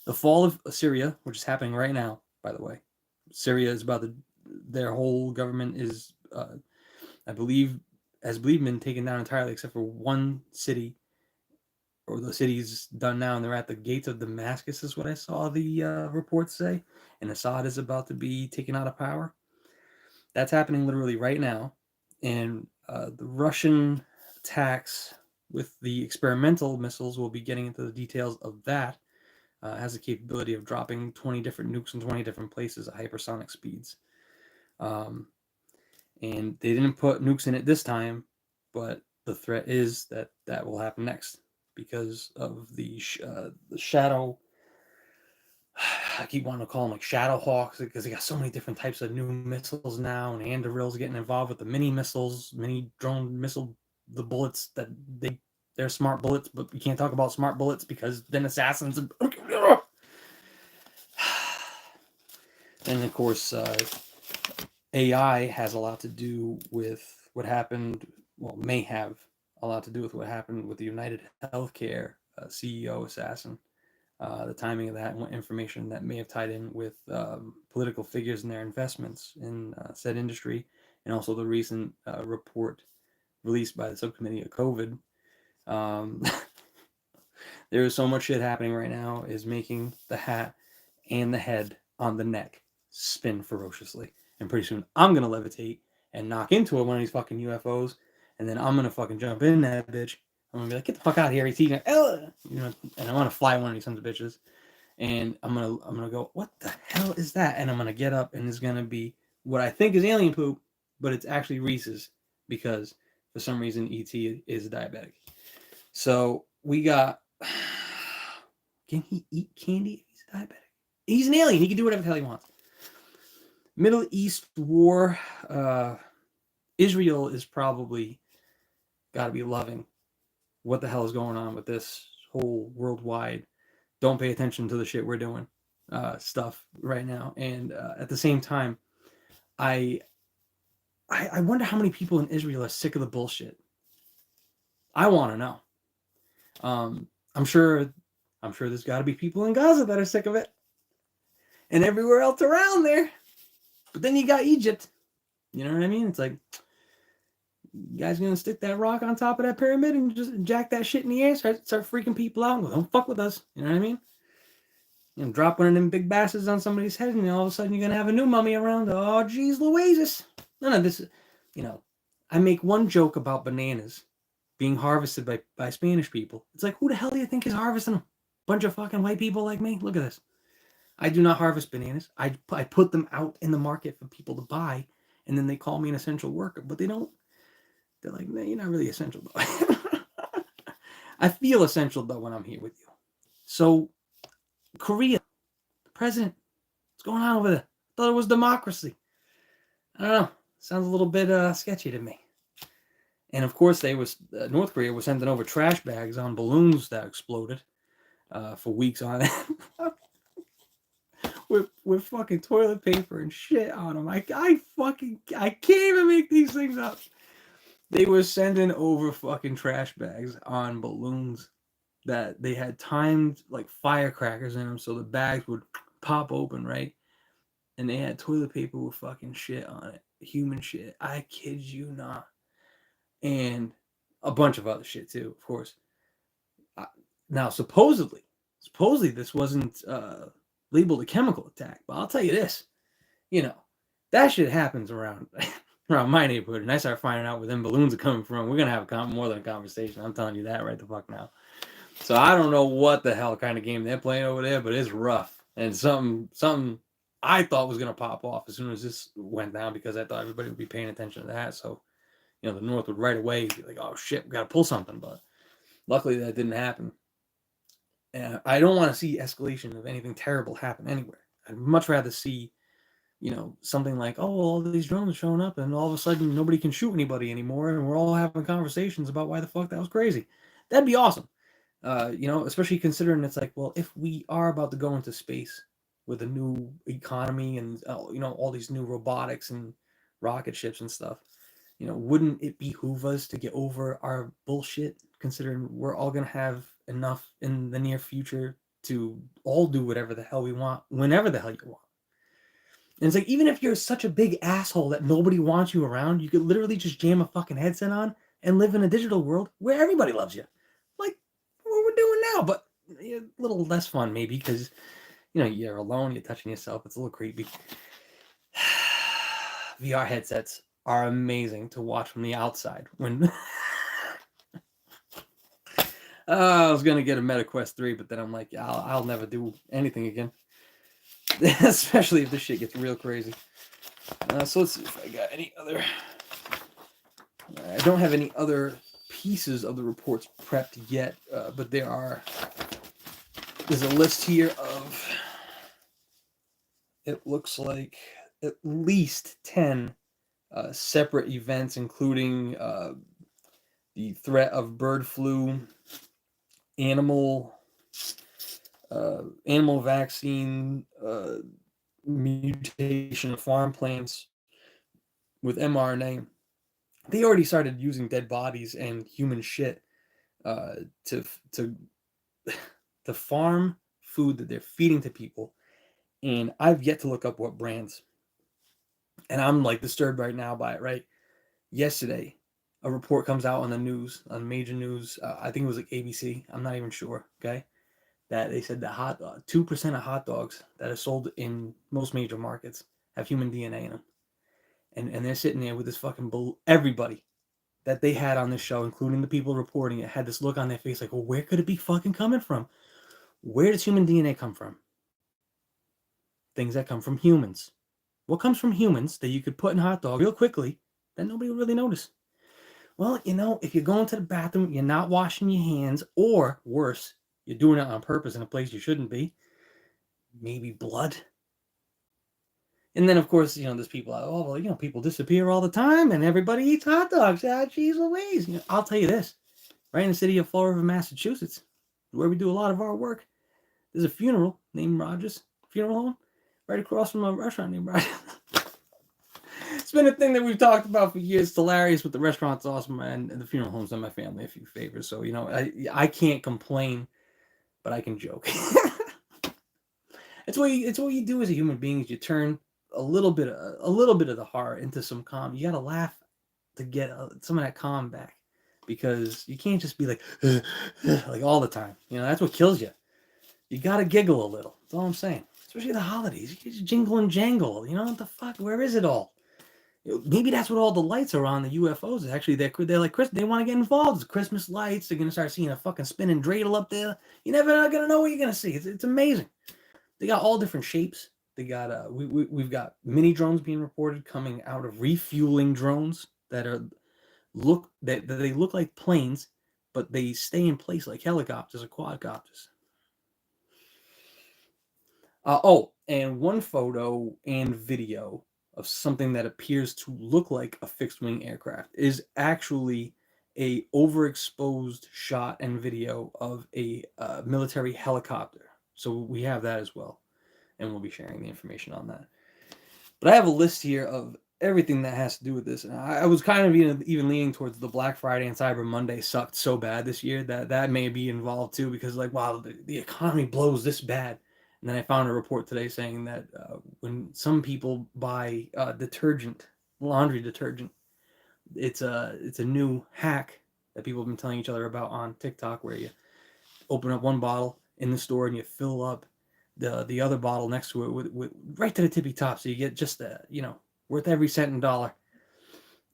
S1: the fall of Syria, which is happening right now, by the way. Syria is about their whole government is, I believe, has been taken down entirely except for one city, or the city's done now, and they're at the gates of Damascus, is what I saw the reports say. And Assad is about to be taken out of power. That's happening literally right now. And the Russian attacks with the experimental missiles, we'll be getting into the details of that, has the capability of dropping 20 different nukes in 20 different places at hypersonic speeds. And they didn't put nukes in it this time, but the threat is that that will happen next because of the shadow. I keep wanting to call them like Shadow Hawks because they got so many different types of new missiles now, and Andurils getting involved with the mini missiles, mini drone missile, the bullets that they're smart bullets, but you can't talk about smart bullets because then assassins. And of course, AI has a lot to do with what happened, well, may have a lot to do with what happened with the United Healthcare CEO assassin. The timing of that and what information that may have tied in with political figures and their investments in said industry, and also the recent report released by the subcommittee of COVID. There is so much shit happening right now, is making the hat and the head on the neck spin ferociously. And pretty soon I'm going to levitate and knock into one of these fucking UFOs. And then I'm going to fucking jump in that bitch. I'm going to be like, get the fuck out of here, ET. You know, and I want to fly one of these sons of bitches. And I'm going to go, what the hell is that? And I'm going to get up and it's going to be what I think is alien poop, but it's actually Reese's because for some reason ET is diabetic. So we got, can he eat candy if he's diabetic? He's an alien. He can do whatever the hell he wants. Middle East war. Israel is probably got to be loving what the hell is going on with this whole worldwide don't pay attention to the shit we're doing stuff right now. And at the same time, I wonder how many people in Israel are sick of the bullshit. I want to know. I'm sure there's got to be people in Gaza that are sick of it, and everywhere else around there. But then you got Egypt. You know what I mean? It's like, you guys gonna stick that rock on top of that pyramid and just jack that shit in the air, start freaking people out and go, don't fuck with us. You know what I mean? You know, drop one of them big bastards on somebody's head, and all of a sudden you're gonna have a new mummy around. Oh, geez, Louises. None of this, you know. I make one joke about bananas being harvested by Spanish people. It's like, who the hell do you think is harvesting them? Bunch of fucking white people like me? Look at this. I do not harvest bananas. I put them out in the market for people to buy, and then they call me an essential worker, but they don't. They're like, man, you're not really essential, though. I feel essential, though, when I'm here with you. So, Korea, the president, what's going on over there? I thought it was democracy. I don't know. Sounds a little bit sketchy to me. And, of course, North Korea was sending over trash bags on balloons that exploded for weeks on it. with fucking toilet paper and shit on them. I can't even make these things up. They were sending over fucking trash bags on balloons that they had timed like firecrackers in them so the bags would pop open, right? And they had toilet paper with fucking shit on it. Human shit. I kid you not. And a bunch of other shit too, of course. Now, supposedly this wasn't labeled a chemical attack, but I'll tell you this. You know, that shit happens around around my neighborhood and I start finding out where them balloons are coming from, we're gonna have more than a conversation. I'm telling you that right the fuck now. So I don't know what the hell kind of game they're playing over there, but it's rough. And something I thought was gonna pop off as soon as this went down, because I thought everybody would be paying attention to that. So, you know, the North would right away be like, oh shit, we gotta pull something. But luckily that didn't happen. And I don't want to see escalation of anything terrible happen anywhere. I'd much rather see, you know, something like, oh, all these drones showing up and all of a sudden nobody can shoot anybody anymore and we're all having conversations about why the fuck that was crazy. That'd be awesome. You know, especially considering it's like, well, if we are about to go into space with a new economy and, you know, all these new robotics and rocket ships and stuff, you know, wouldn't it behoove us to get over our bullshit, considering we're all going to have enough in the near future to all do whatever the hell we want, whenever the hell you want. And it's like, even if you're such a big asshole that nobody wants you around, you could literally just jam a fucking headset on and live in a digital world where everybody loves you. Like what we're doing now, but a little less fun maybe, because, you know, you're alone, you're touching yourself. It's a little creepy. VR headsets are amazing to watch from the outside. When I was gonna get a Meta Quest 3, but then I'm like, I'll never do anything again, especially if this shit gets real crazy. So let's see if I got any other. I don't have any other pieces of the reports prepped yet, but there's a list here of, it looks like, at least 10 separate events, including the threat of bird flu, animal vaccine, mutation of farm plants with mRNA. They already started using dead bodies and human shit to farm food that they're feeding to people. And I've yet to look up what brands. And I'm like disturbed right now by it, right? Yesterday, a report comes out on the news, on major news. I think it was like ABC. I'm not even sure. Okay. That they said that 2% of hot dogs that are sold in most major markets have human DNA in them. And they're sitting there with this fucking everybody that they had on this show, including the people reporting it, had this look on their face like, well, where could it be fucking coming from? Where does human DNA come from? Things that come from humans. What comes from humans that you could put in hot dog real quickly that nobody would really notice? Well, you know, if you're going to the bathroom, you're not washing your hands, or worse, you're doing it on purpose in a place you shouldn't be, maybe blood. And then, of course, you know, there's people, oh, well, you know, people disappear all the time and everybody eats hot dogs. Ah, geez Louise. You know, I'll tell you this, right in the city of Fall River, Massachusetts, where we do a lot of our work, there's a funeral named Rogers Funeral Home right across from a restaurant named Rogers. It's been a thing that we've talked about for years. It's hilarious, but the restaurant's awesome, and the funeral home's done my family a few favors. So, you know, I can't complain, but I can joke. It's what you do as a human being, is you turn a little bit of the horror into some calm. You gotta laugh to get some of that calm back, because you can't just be like all the time. You know, that's what kills you. You gotta giggle a little. That's all I'm saying. Especially the holidays, you just jingle and jangle. You know what the fuck? Where is it all? Maybe that's what all the lights are on the UFOs. Actually, they're like they want to get involved. It's Christmas lights. They're gonna start seeing a fucking spinning dreidel up there. You're never gonna know what you're gonna see. It's amazing. They got all different shapes. They got we've got mini drones being reported coming out of refueling drones that look like planes, but they stay in place like helicopters or quadcopters. And one photo and video of something that appears to look like a fixed-wing aircraft is actually a overexposed shot and video of a military helicopter. So we have that as well, and we'll be sharing the information on that. But I have a list here of everything that has to do with this. And I was kind of even leaning towards the Black Friday and Cyber Monday sucked so bad this year that may be involved too, because like, wow, the economy blows this bad. And then I found a report today saying that when some people buy detergent, laundry detergent, it's a new hack that people have been telling each other about on TikTok, where you open up one bottle in the store and you fill up the other bottle next to it with right to the tippy top, so you get just worth every cent and dollar.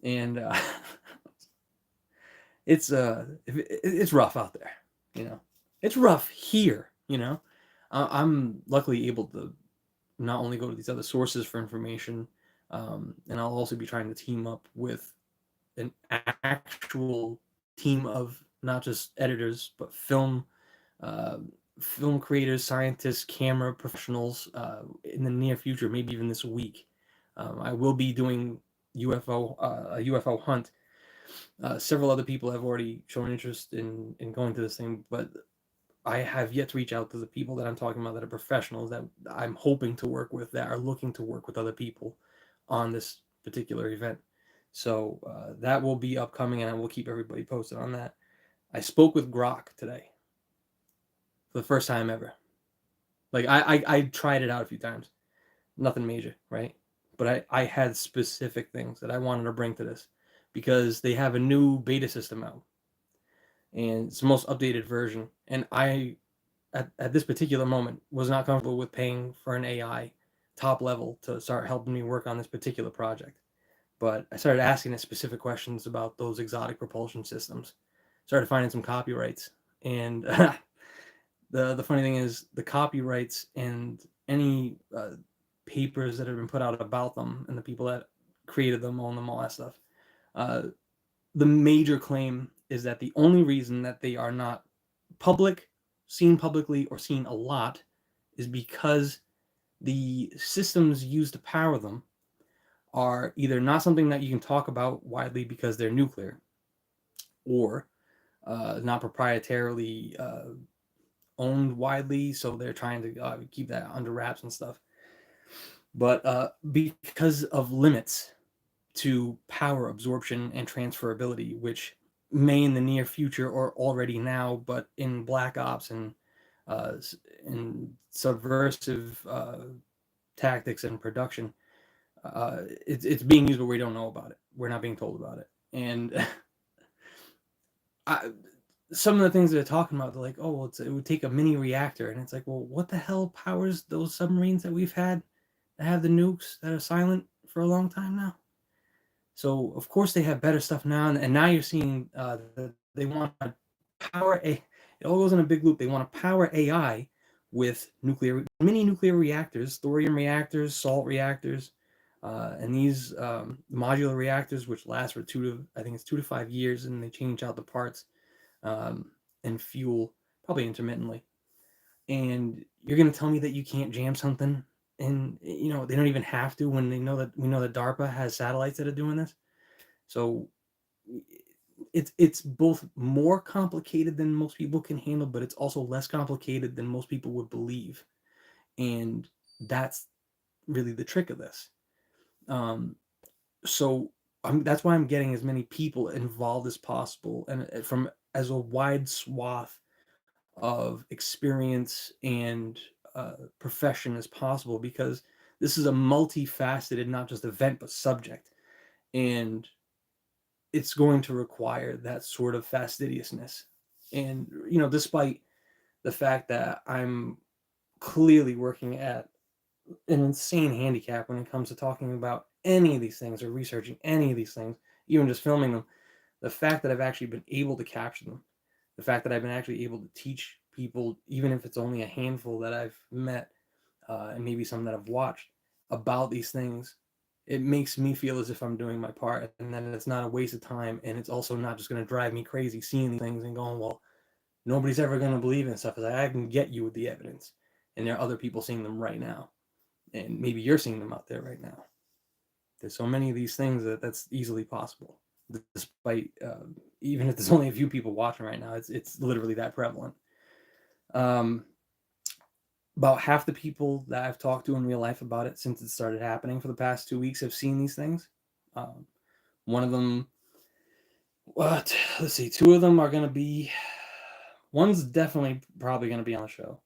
S1: and it's rough out there. It's rough here. I'm luckily able to not only go to these other sources for information, and I'll also be trying to team up with an actual team of not just editors but uh, film creators, scientists, camera professionals in the near future, maybe even this week. I will be doing a UFO hunt. Several other people have already shown interest in going to this thing, but I have yet to reach out to the people that I'm talking about that are professionals that I'm hoping to work with, that are looking to work with other people on this particular event. So that will be upcoming, and I will keep everybody posted on that. I spoke with Grok today for the first time ever. Like I tried it out a few times, nothing major, right? But I had specific things that I wanted to bring to this because they have a new beta system out, and it's the most updated version. And I at this particular moment was not comfortable with paying for an AI top level to start helping me work on this particular project. But I started asking it specific questions about those exotic propulsion systems. Started finding some copyrights, and the funny thing is the copyrights and any papers that have been put out about them and the people that created them, own them, all that stuff. Uh, the major claim is that the only reason that they are not seen publicly, or seen a lot, is because the systems used to power them are either not something that you can talk about widely because they're nuclear, or not proprietarily owned widely, so they're trying to keep that under wraps and stuff. But because of limits to power absorption and transferability, which may in the near future or already now, but in black ops and uh, in subversive tactics and production, it's being used, but we don't know about it. We're not being told about it. And I, some of the things they're talking about, they're like, oh, well, it would take a mini reactor. And it's like, well, what the hell powers those submarines that we've had that have the nukes that are silent for a long time now? So, of course, they have better stuff now. And now you're seeing that they want to power a, it all goes in a big loop. They want to power AI with mini nuclear reactors, thorium reactors, salt reactors, and these modular reactors, which last for I think it's 2 to 5 years, and they change out the parts and fuel probably intermittently. And you're going to tell me that you can't jam something, and they don't even have to, when we know that DARPA has satellites that are doing this. So it's both more complicated than most people can handle, but it's also less complicated than most people would believe. And that's really the trick of this. So that's why I'm getting as many people involved as possible, and from as a wide swath of experience and profession as possible, because this is a multifaceted, not just event, but subject. And it's going to require that sort of fastidiousness. And, despite the fact that I'm clearly working at an insane handicap when it comes to talking about any of these things or researching any of these things, even just filming them, the fact that I've actually been able to capture them, the fact that I've been actually able to teach people, even if it's only a handful that I've met, and maybe some that I've watched, about these things, it makes me feel as if I'm doing my part, and then it's not a waste of time, and it's also not just going to drive me crazy seeing these things and going, well, nobody's ever going to believe in stuff. I can get you with the evidence, and there are other people seeing them right now, and maybe you're seeing them out there right now. There's so many of these things that's easily possible, despite even if there's only a few people watching right now. It's literally that prevalent. About half the people that I've talked to in real life about it since it started happening for the past 2 weeks have seen these things. One of them, let's see, 2 of them are going to be, one's definitely probably going to be on the show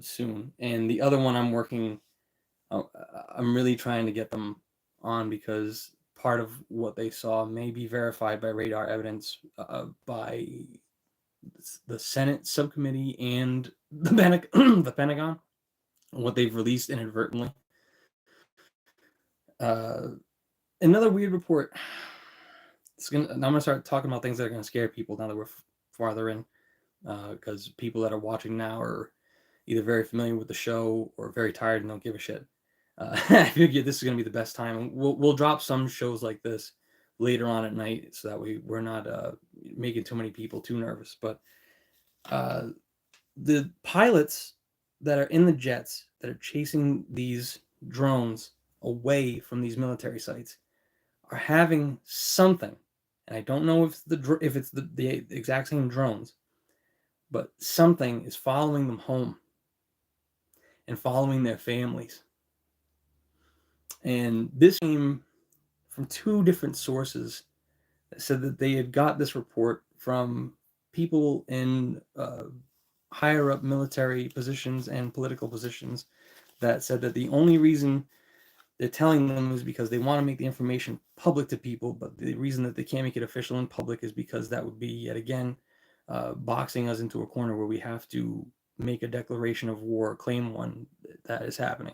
S1: soon. And the other one I'm really trying to get them on, because part of what they saw may be verified by radar evidence by the Senate subcommittee and the Pentagon, what they've released inadvertently. Another weird report. I'm going to start talking about things that are going to scare people now that we're farther in, because people that are watching now are either very familiar with the show or very tired and don't give a shit. I figure this is going to be the best time. We'll drop some shows like this later on at night so that we're not making too many people too nervous. But the pilots that are in the jets that are chasing these drones away from these military sites are having something, and I don't know if it's the exact same drones, but something is following them home and following their families. And this came from two different sources that said that they had got this report from people in higher up military positions and political positions that said that the only reason they're telling them is because they want to make the information public to people, but the reason that they can't make it official in public is because that would be, yet again, boxing us into a corner where we have to make a declaration of war, claim one that is happening.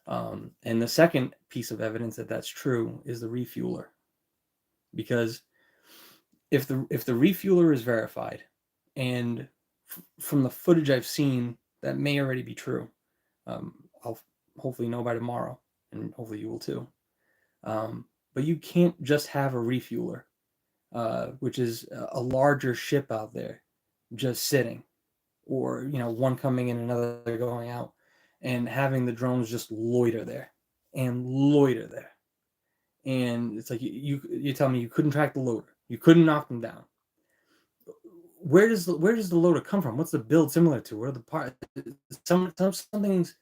S1: And the second piece of evidence that that's true is the refueler. Because if the refueler is verified, and from the footage I've seen, that may already be true. I'll hopefully know by tomorrow, and hopefully you will too. But you can't just have a refueler, which is a larger ship out there just sitting, or one coming in, another going out, and having the drones just loiter there. And it's like you tell me you couldn't track the loader, you couldn't knock them down. Where does the loader come from? What's the build similar to? What are the parts? Something's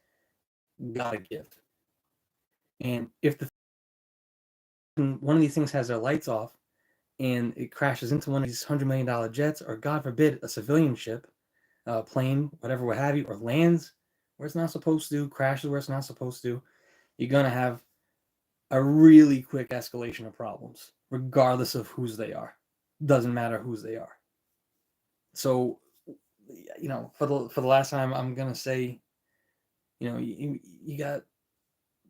S1: gotta give. And if one of these things has their lights off and it crashes into one of these $100 million jets, or God forbid, a civilian ship, plane, whatever, what have you, or lands where it's not supposed to, crashes where it's not supposed to, you're gonna have a really quick escalation of problems, regardless of whose they are. Doesn't matter whose they are. So, for the last time, I'm gonna say, you got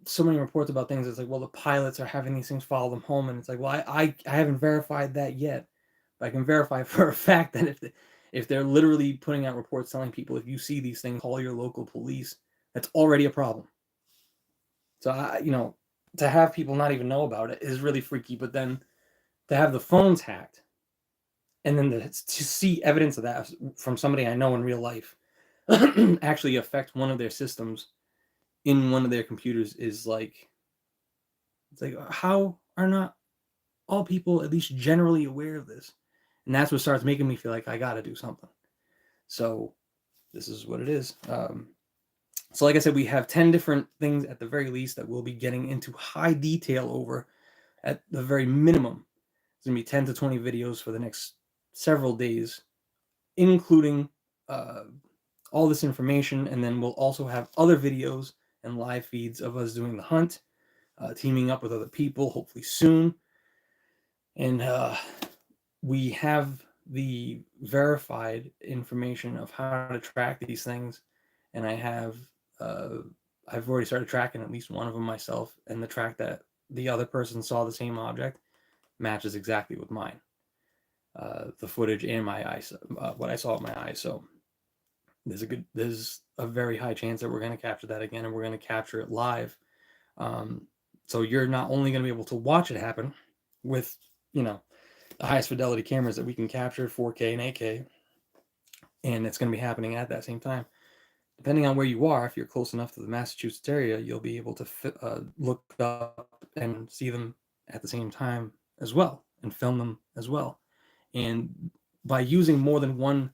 S1: so many reports about things. It's like, well, the pilots are having these things follow them home, and it's like, well, I haven't verified that yet, but I can verify for a fact that if they're literally putting out reports telling people, if you see these things, call your local police, that's already a problem. So to have people not even know about it is really freaky. But then to have the phones hacked, and then to see evidence of that from somebody I know in real life actually affect one of their systems in one of their computers is like, it's like, how are not all people at least generally aware of this? And that's what starts making me feel like I got to do something. So this is what it is. So like I said, we have 10 different things at the very least that we'll be getting into high detail over at the very minimum. It's going to be 10 to 20 videos for the next several days, including all this information. And then we'll also have other videos and live feeds of us doing the hunt, teaming up with other people, hopefully soon. And we have the verified information of how to track these things. And I've already started tracking at least one of them myself, and the track that the other person saw the same object matches exactly with mine. The footage and my eyes, what I saw with my eyes. So there's a very high chance that we're going to capture that again, and we're going to capture it live. So you're not only going to be able to watch it happen with, the highest fidelity cameras that we can capture, 4K and 8K, and it's going to be happening at that same time. Depending on where you are, if you're close enough to the Massachusetts area, you'll be able to look up and see them at the same time as well, and film them as well. And by using more than one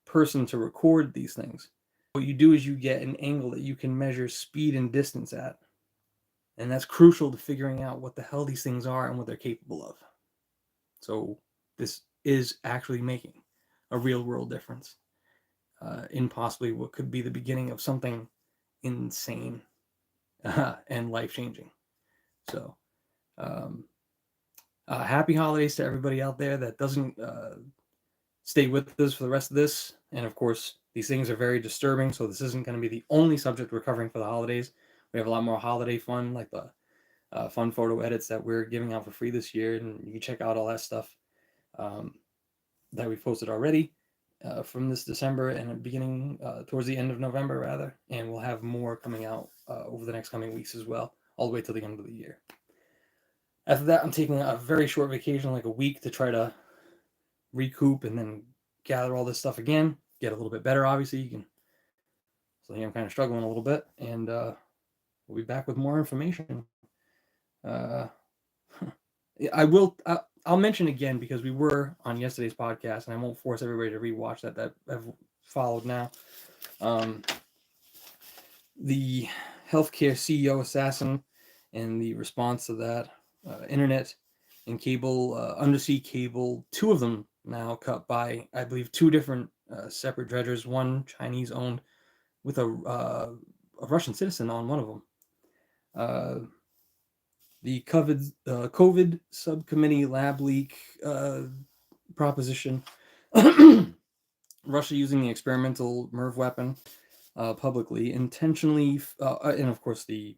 S1: person to record these things, what you do is you get an angle that you can measure speed and distance at. And that's crucial to figuring out what the hell these things are and what they're capable of. So this is actually making a real world difference in possibly what could be the beginning of something insane and life-changing. So happy holidays to everybody out there that doesn't stay with us for the rest of this. And of course, these things are very disturbing, so this isn't going to be the only subject we're covering for the holidays. We have a lot more holiday fun, like the fun photo edits that we're giving out for free this year, and you can check out all that stuff that we've posted already from this December and beginning towards the end of November, rather. And we'll have more coming out over the next coming weeks as well, all the way till the end of the year. After that, I'm taking a very short vacation, like a week, to try to recoup and then gather all this stuff again, get a little bit better, obviously. So yeah, I'm kind of struggling a little bit, and we'll be back with more information. I'll mention again, because we were on yesterday's podcast, and I won't force everybody to rewatch that have followed now. The healthcare CEO assassin and the response to that, internet and cable, undersea cable, two of them now cut by, I believe, two different separate dredgers, one Chinese owned with a Russian citizen on one of them. The COVID subcommittee lab leak proposition, Russia using the experimental MIRV weapon publicly, intentionally, and of course the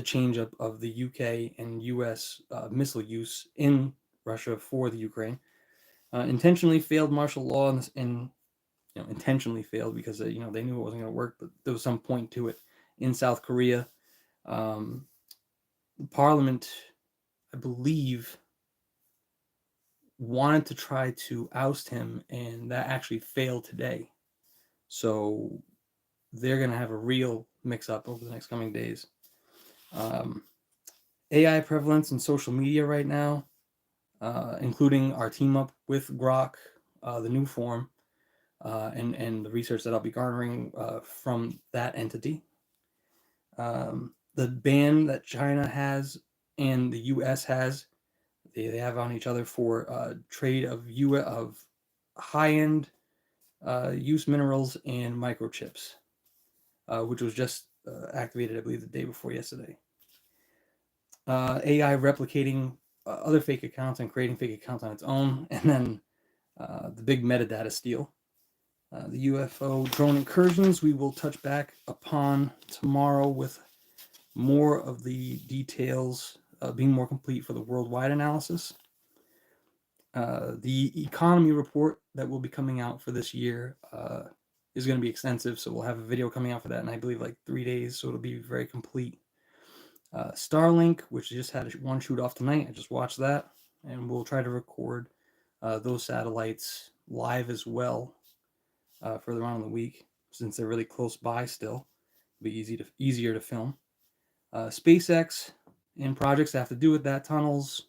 S1: change of the UK and US missile use in Russia for the Ukraine, intentionally failed martial law, and intentionally failed because they knew it wasn't going to work, but there was some point to it in South Korea. Parliament, I believe, wanted to try to oust him, and that actually failed today. So they're going to have a real mix-up over the next coming days. AI prevalence in social media right now, including our team up with Grok, the new form, and the research that I'll be garnering from that entity. The ban that China has and the U.S. has, they have on each other for trade of high-end use minerals and microchips, which was just activated, I believe, the day before yesterday. AI replicating other fake accounts and creating fake accounts on its own, and then the big metadata steal. The UFO drone incursions we will touch back upon tomorrow with more of the details being more complete for the worldwide analysis. The economy report that will be coming out for this year is going to be extensive, so we'll have a video coming out for that in, I believe, like 3 days, so it'll be very complete. Starlink, which just had one shoot off tonight, I just watched that, and we'll try to record those satellites live as well further on in the week, since they're really close by still. It'll be easier to film. SpaceX and projects that have to do with that, tunnels.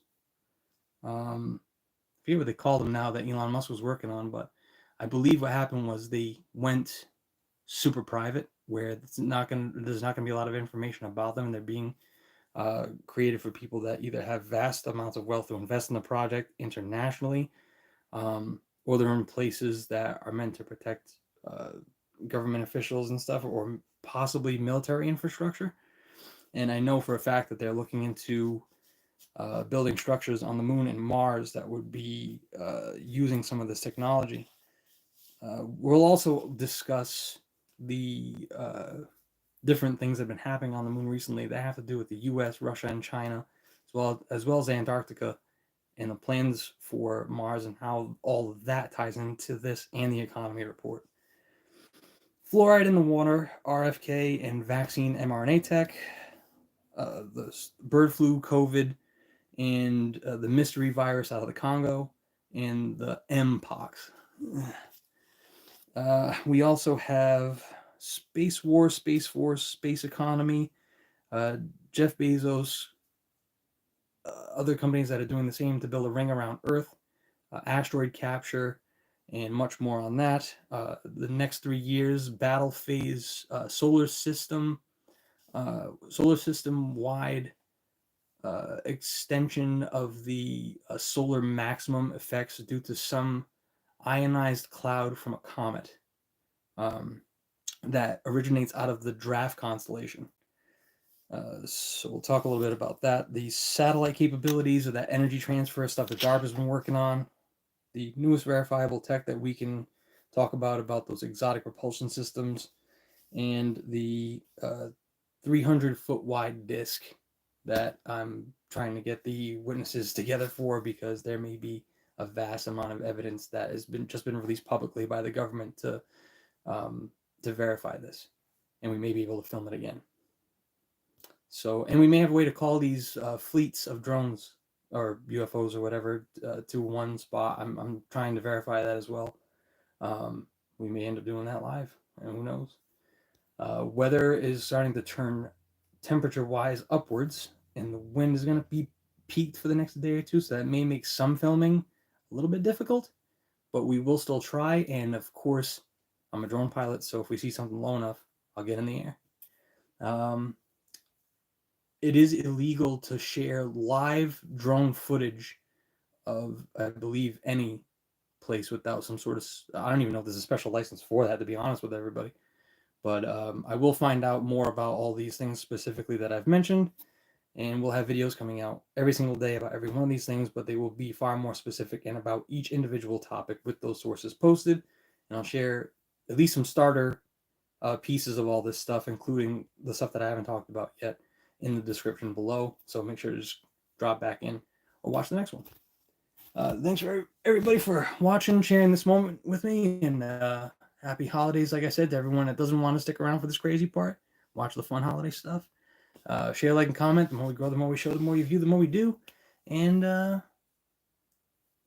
S1: I forget what they call them now that Elon Musk was working on, but I believe what happened was they went super private, where there's not going to be a lot of information about them, and they're being created for people that either have vast amounts of wealth to invest in the project internationally, or they're in places that are meant to protect government officials and stuff, or possibly military infrastructure. And I know for a fact that they're looking into building structures on the moon and Mars that would be using some of this technology. We'll also discuss the different things that have been happening on the moon recently that have to do with the US, Russia, and China, as well as Antarctica, and the plans for Mars, and how all of that ties into this and the economy report. Fluoride in the water, RFK, and vaccine mRNA tech, the bird flu, COVID, and the mystery virus out of the Congo, and the Mpox. We also have space war, space force, space economy, Jeff Bezos, other companies that are doing the same to build a ring around Earth, asteroid capture, and much more on that. The next 3 years, battle phase, solar system wide extension of the solar maximum effects due to some ionized cloud from a comet that originates out of the Draft constellation. So we'll talk a little bit about that. The satellite capabilities of that energy transfer stuff that DARPA has been working on. The newest verifiable tech that we can talk about those exotic propulsion systems, and the 300-foot wide disc that I'm trying to get the witnesses together for, because there may be a vast amount of evidence that has been released publicly by the government to verify this, and we may be able to film it again. So, and we may have a way to call these fleets of drones or UFOs or whatever to one spot. I'm trying to verify that as well. We may end up doing that live, and who knows. Weather is starting to turn temperature-wise upwards, and the wind is going to be peaked for the next day or two, so that may make some filming a little bit difficult, but we will still try. And of course, I'm a drone pilot, so if we see something low enough, I'll get in the air. It is illegal to share live drone footage of, I believe, any place without some sort of, I don't even know if there's a special license for that, to be honest with everybody. But I will find out more about all these things specifically that I've mentioned, and we'll have videos coming out every single day about every one of these things, but they will be far more specific and about each individual topic with those sources posted. And I'll share at least some starter pieces of all this stuff, including the stuff that I haven't talked about yet, in the description below. So make sure to just drop back in or watch the next one. Thanks for everybody for watching, sharing this moment with me, and happy holidays, like I said, to everyone that doesn't want to stick around for this crazy part. Watch the fun holiday stuff. Share, like, and comment. The more we grow, the more we show, the more you view, the more we do. And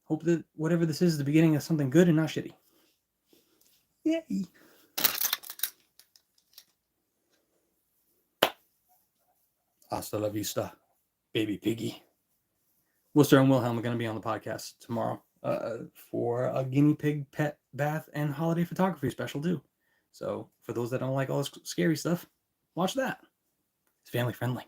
S1: hope that whatever this is the beginning of something good and not shitty. Yay! Hasta la vista, baby piggy. Worcester and Wilhelm are going to be on the podcast tomorrow for a guinea pig pet bath and holiday photography special too. So for those that don't like all this scary stuff, watch that. It's family friendly.